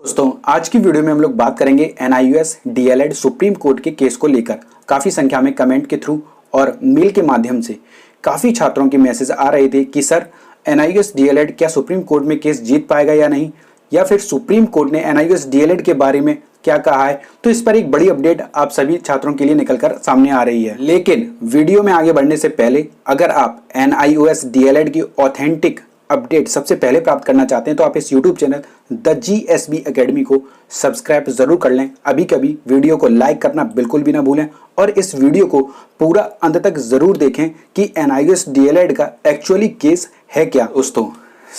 दोस्तों आज की वीडियो में हम लोग बात करेंगे एनआईयूएस डीएलएड सुप्रीम कोर्ट के केस को लेकर। काफ़ी संख्या में कमेंट के थ्रू और मेल के माध्यम से काफ़ी छात्रों के मैसेज आ रहे थे कि सर एनआईयूएस डीएलएड क्या सुप्रीम कोर्ट में केस जीत पाएगा या नहीं, या फिर सुप्रीम कोर्ट ने एनआईयूएस डीएलएड के बारे में क्या कहा है। तो इस पर एक बड़ी अपडेट आप सभी छात्रों के लिए निकलकर सामने आ रही है। लेकिन वीडियो में आगे बढ़ने से पहले अगर आप एनआईयूएस डीएलएड की ऑथेंटिक अपडेट सबसे पहले प्राप्त करना चाहते हैं तो आप इस YouTube channel the GSB academy को सब्सक्राइब जरूर कर लें। अभी कभी वीडियो को लाइक करना बिल्कुल भी ना भूलें और इस वीडियो को पूरा अंत तक जरूर देखें कि एनआईयूएस डीएलएड का एक्चुअली केस है क्या। दोस्तों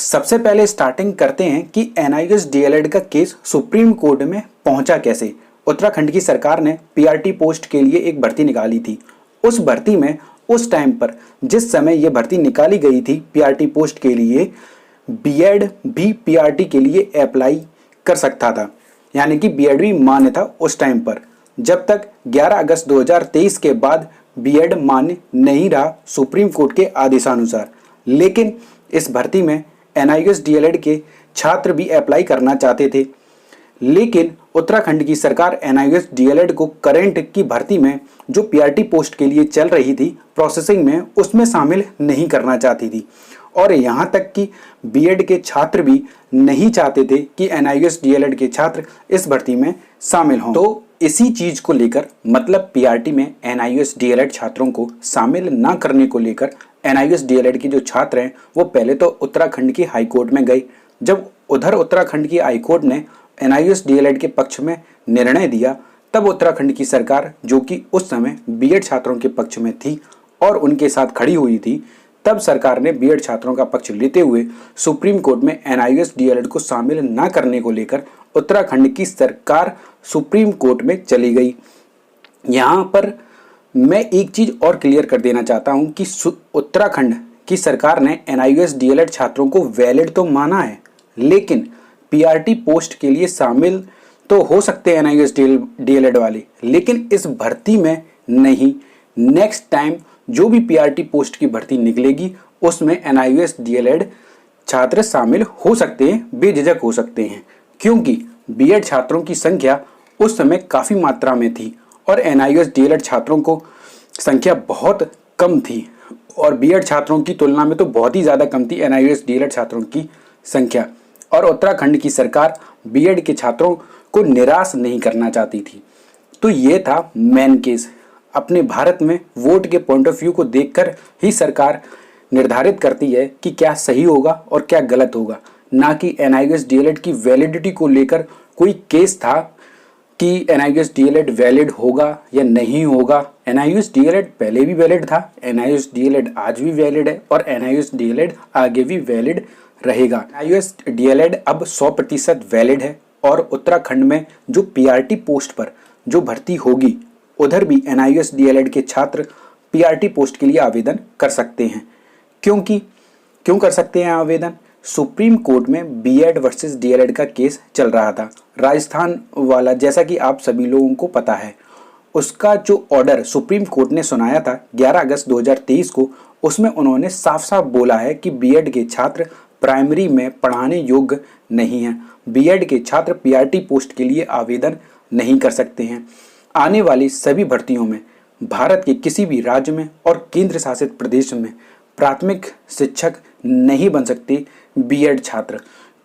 सबसे पहले स्टार्टिंग करते हैं कि एनआईयूएस डीएलएड का केस सुप्रीम कोर्ट में पहुंचा कैसे। उत्तराखंड की सरकार ने पीआरटी पोस्ट के लिए एक भर्ती निकाली थी। उस भर्ती में उस टाइम पर जिस समय यह भर्ती निकाली गई थी पीआरटी पोस्ट के लिए, बीएड भी पीआरटी के लिए अप्लाई कर सकता था, यानी कि बीएड भी मान्य था उस टाइम पर, जब तक 11 अगस्त 2023 के बाद बीएड मान्य नहीं रहा सुप्रीम कोर्ट के आदेशानुसार। लेकिन इस भर्ती में एनआईयूएस डीएलएड के छात्र भी अप्लाई करना चाहते थे, लेकिन उत्तराखंड की सरकार एनआईयूएस डीएलएड को करंट की भर्ती में जो पीआरटी पोस्ट के लिए चल रही थी प्रोसेसिंग में, उसमें शामिल नहीं करना चाहती थी। और यहाँ तक कि बीएड के छात्र भी नहीं चाहते थे कि एनआईयूएस डीएलएड के छात्र इस भर्ती में शामिल हों। तो इसी चीज को लेकर, मतलब पीआरटी में एनआईयूएस डीएलएड छात्रों को शामिल ना करने को लेकर एनआईयूएस डीएलएड के जो छात्र हैं वो पहले तो उत्तराखंड की हाईकोर्ट में गए। जब उधर उत्तराखंड की हाईकोर्ट ने एनआईयूएस डीएलएड के पक्ष में निर्णय दिया, तब उत्तराखंड की सरकार, जो कि उस समय बीएड छात्रों के पक्ष में थी और उनके साथ खड़ी हुई थी, तब सरकार ने बीएड छात्रों का पक्ष लेते हुए सुप्रीम कोर्ट में एनआईयूएस डीएलएड को शामिल न करने को लेकर उत्तराखंड की सरकार सुप्रीम कोर्ट में चली गई। यहाँ पर मैं एक चीज और क्लियर कर देना चाहता हूँ कि उत्तराखंड की सरकार ने एनआईयूएस डीएलएड छात्रों को वैलिड तो माना है, लेकिन पीआरटी पोस्ट के लिए शामिल तो हो सकते हैं एनआईयूएस डीएलएड वाले, लेकिन इस भर्ती में नहीं। नेक्स्ट टाइम जो भी पीआरटी पोस्ट की भर्ती निकलेगी उसमें एनआईयूएस डीएलएड छात्र शामिल हो सकते हैं, बेझिझक हो सकते हैं, क्योंकि बीएड छात्रों की संख्या उस समय काफ़ी मात्रा में थी और एनआईयूएस डीएलएड छात्रों को संख्या बहुत कम थी, और बीएड छात्रों की तुलना में तो बहुत ही ज़्यादा कम थी एनआईयूएस डीएलएड छात्रों की संख्या। और उत्तराखंड की सरकार बीएड के छात्रों को निराश नहीं करना चाहती थी। तो ये था मेन केस। अपने भारत में वोट के पॉइंट ऑफ व्यू को देखकर ही सरकार निर्धारित करती है कि क्या सही होगा और क्या गलत होगा, ना कि एनआईयूएस डीएलएड की वैलिडिटी को लेकर कोई केस था कि एनआईयूएस डीएलएड वैलिड होगा या नहीं होगा। एनआईयूएस डीएलएड पहले भी वैलिड था, एनआईयूएस डीएलएड आज भी वैलिड है और एनआईयूएस डीएलएड आगे भी वैलिड रहेगा। एनआईयूएस डीएलएड अब 100% वैलिड है और उत्तराखंड में जो पीआरटी पोस्ट पर जो भर्ती होगी उधर भी एनआईयूएस डीएलएड के छात्र पीआरटी पोस्ट के लिए आवेदन कर सकते हैं। क्यों कर सकते हैं आवेदन? सुप्रीम कोर्ट में बीएड वर्सेस डीएलएड का केस चल रहा था, राजस्थान वाला, जैसा कि आप सभी लोगों को पता है। उसका जो ऑर्डर सुप्रीम कोर्ट ने सुनाया था 11 अगस्त 2023 को, उसमें उन्होंने साफ साफ बोला है कि बीएड के छात्र प्राइमरी में पढ़ाने योग्य नहीं हैं। बीएड के छात्र पीआरटी पोस्ट के लिए आवेदन नहीं कर सकते हैं। आने वाली सभी भर्तियों में भारत के किसी भी राज्य में और केंद्र शासित प्रदेश में प्राथमिक शिक्षक नहीं बन सकते बीएड छात्र।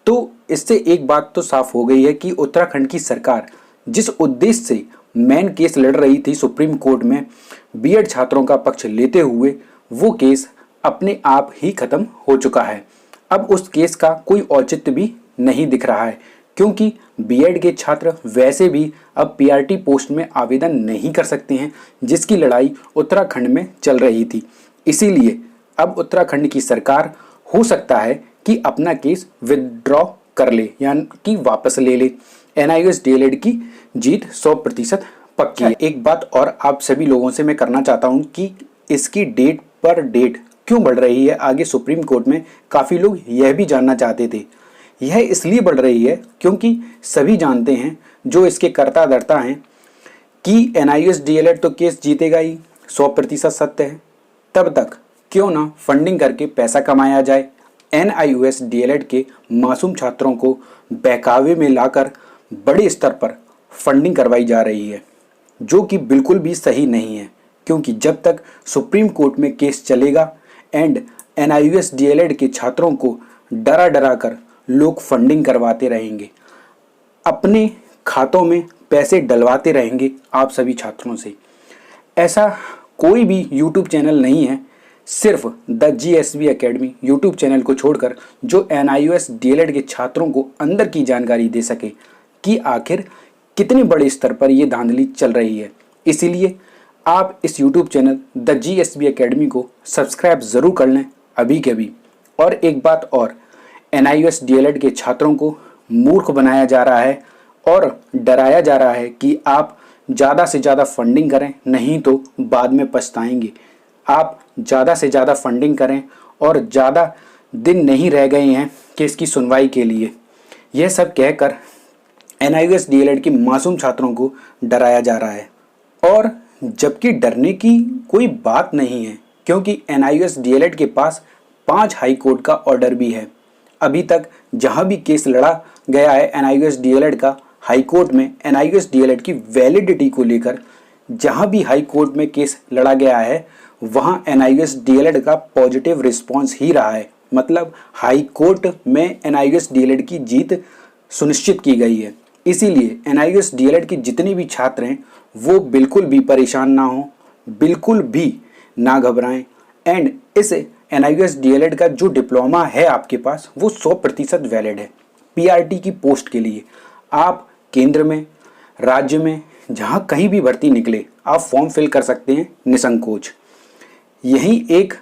तो इससे एक बात तो साफ हो गई है कि उत्तराखंड की सरकार जिस उद्देश्य से मेन केस लड़ रही थी सुप्रीम कोर्ट में बीएड छात्रों का पक्ष लेते हुए, वो केस अपने आप ही खत्म हो चुका है। अब उस केस का कोई औचित्य भी नहीं दिख रहा है, क्योंकि बीएड के छात्र वैसे भी अब पीआरटी पोस्ट में आवेदन नहीं कर सकते हैं, जिसकी लड़ाई उत्तराखंड में चल रही थी। इसीलिए अब उत्तराखंड की सरकार हो सकता है कि अपना केस विदड्रॉ कर ले, यानी कि वापस ले ले। एनआईयूएस डीएलएड की जीत 100% पक्की है। एक बात और आप सभी लोगों से मैं करना चाहता हूं कि इसकी डेट पर डेट क्यों बढ़ रही है आगे सुप्रीम कोर्ट में, काफ़ी लोग यह भी जानना चाहते थे। यह इसलिए बढ़ रही है क्योंकि सभी जानते हैं, जो इसके कर्ता धर्ता हैं, कि एनआईयूएस डीएलएड तो केस जीतेगा ही, 100% सत्य है। तब तक क्यों ना फंडिंग करके पैसा कमाया जाए। एनआईयूएस डीएलएड के मासूम छात्रों को बहकावे में लाकर बड़े स्तर पर फंडिंग करवाई जा रही है, जो कि बिल्कुल भी सही नहीं है। क्योंकि जब तक सुप्रीम कोर्ट में केस चलेगा एंड NIUS DLED के छात्रों को डरा डरा कर लोग फंडिंग करवाते रहेंगे, अपने खातों में पैसे डलवाते रहेंगे आप सभी छात्रों से। ऐसा कोई भी यूट्यूब चैनल नहीं है, सिर्फ the GSB academy YouTube channel को छोड़कर, जो NIUS DLED के छात्रों को अंदर की जानकारी दे सके कि आखिर कितने बड़े स्तर पर ये धांधली चल रही है। इसीलिए आप इस YouTube channel the GSB academy को सब्सक्राइब ज़रूर कर लें अभी के अभी। और एक बात और, NIUS DLED के छात्रों को मूर्ख बनाया जा रहा है और डराया जा रहा है कि आप ज़्यादा से ज़्यादा फंडिंग करें, नहीं तो बाद में पछताएंगे। आप ज़्यादा से ज़्यादा फंडिंग करें और ज़्यादा दिन नहीं रह गए हैं कि इसकी सुनवाई के लिए। यह सब कहकर NIUS DLED के मासूम छात्रों को डराया जा रहा है, और जबकि डरने की कोई बात नहीं है, क्योंकि NIUS DLED के पास 5 हाई कोर्ट का ऑर्डर भी है। अभी तक जहां भी केस लड़ा गया है NIUS DLED का हाई कोर्ट में, NIUS DLED की वैलिडिटी को लेकर जहां भी हाई कोर्ट में केस लड़ा गया है, वहां NIUS DLED का पॉजिटिव रिस्पॉन्स ही रहा है। मतलब हाई कोर्ट में NIUS DLED की जीत सुनिश्चित की गई है। इसीलिए NIUS DLED के जितने भी छात्र हैं वो बिल्कुल भी परेशान ना हो, बिल्कुल भी ना घबराएं। एंड इस NIUS DLED का जो डिप्लोमा है आपके पास, वो 100% वैलिड है। PRT की पोस्ट के लिए आप केंद्र में, राज्य में, जहां कहीं भी भर्ती निकले, आप फॉर्म फिल कर सकते हैं निसंकोच। यही एक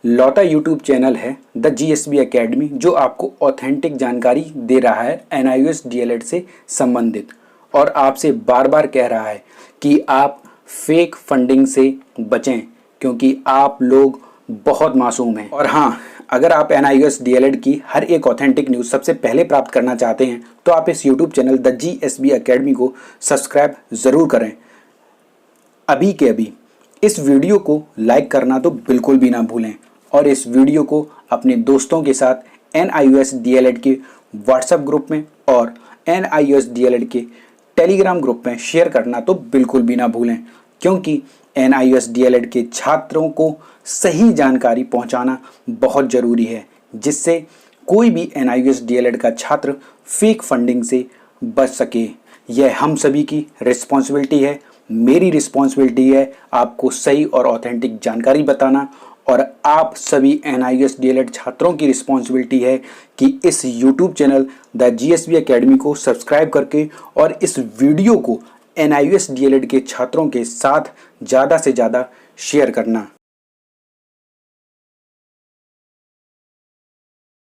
लौता यूट्यूब चैनल है द GSB एकेडमी, जो आपको ऑथेंटिक जानकारी दे रहा है NIUS DLED से संबंधित, और आपसे बार बार कह रहा है कि आप फेक फंडिंग से बचें, क्योंकि आप लोग बहुत मासूम हैं। और हाँ, अगर आप NIUS DLED की हर एक ऑथेंटिक न्यूज़ सबसे पहले प्राप्त करना चाहते हैं, तो आप इस YouTube channel the GSB academy को सब्सक्राइब ज़रूर करें अभी के अभी। इस वीडियो को लाइक करना तो बिल्कुल भी ना भूलें, और इस वीडियो को अपने दोस्तों के साथ NIUS DLED के व्हाट्सएप ग्रुप में और NIUS DLED के टेलीग्राम ग्रुप में शेयर करना तो बिल्कुल भी ना भूलें, क्योंकि NIUS DLED के छात्रों को सही जानकारी पहुंचाना बहुत ज़रूरी है, जिससे कोई भी NIUS DLED का छात्र फेक फंडिंग से बच सके। यह हम सभी की रिस्पॉन्सिबिलिटी है, मेरी रिस्पॉन्सिबिलिटी है आपको सही और ऑथेंटिक जानकारी बताना, और आप सभी NIUS DLED छात्रों की रिस्पॉन्सिबिलिटी है कि इस YouTube channel the GSB academy को सब्सक्राइब करके और इस वीडियो को NIUS DLED के छात्रों के साथ ज़्यादा से ज़्यादा शेयर करना।